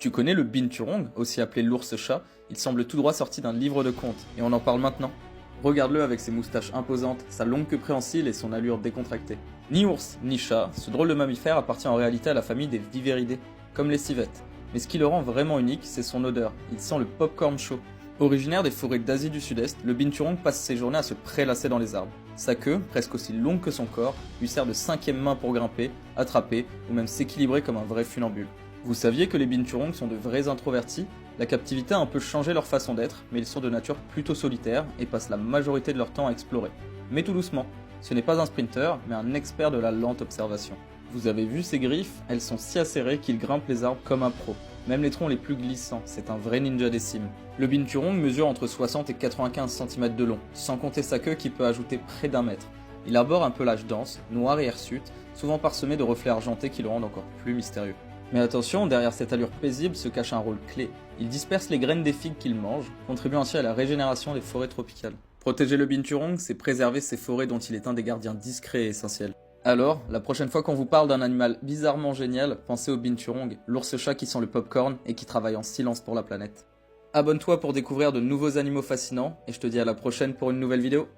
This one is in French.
Tu connais le binturong, aussi appelé l'ours-chat? Il semble tout droit sorti d'un livre de contes, et on en parle maintenant. Regarde-le avec ses moustaches imposantes, sa longue queue préhensile et son allure décontractée. Ni ours, ni chat, ce drôle de mammifère appartient en réalité à la famille des viverridés, comme les civettes. Mais ce qui le rend vraiment unique, c'est son odeur. Il sent le popcorn chaud. Originaire des forêts d'Asie du Sud-Est, le binturong passe ses journées à se prélasser dans les arbres. Sa queue, presque aussi longue que son corps, lui sert de cinquième main pour grimper, attraper ou même s'équilibrer comme un vrai funambule. Vous saviez que les binturongs sont de vrais introvertis? La captivité a un peu changé leur façon d'être, mais ils sont de nature plutôt solitaires et passent la majorité de leur temps à explorer. Mais tout doucement, ce n'est pas un sprinter, mais un expert de la lente observation. Vous avez vu ses griffes? Elles sont si acérées qu'il grimpe les arbres comme un pro. Même les troncs les plus glissants, c'est un vrai ninja des cimes. Le binturong mesure entre 60 et 95 cm de long, sans compter sa queue qui peut ajouter près d'1 mètre. Il arbore un pelage dense, noir et hirsute, souvent parsemé de reflets argentés qui le rendent encore plus mystérieux. Mais attention, derrière cette allure paisible se cache un rôle clé. Il disperse les graines des figues qu'il mange, contribuant ainsi à la régénération des forêts tropicales. Protéger le binturong, c'est préserver ces forêts dont il est un des gardiens discrets et essentiels. Alors, la prochaine fois qu'on vous parle d'un animal bizarrement génial, pensez au binturong, l'ours-chat qui sent le popcorn et qui travaille en silence pour la planète. Abonne-toi pour découvrir de nouveaux animaux fascinants, et je te dis à la prochaine pour une nouvelle vidéo.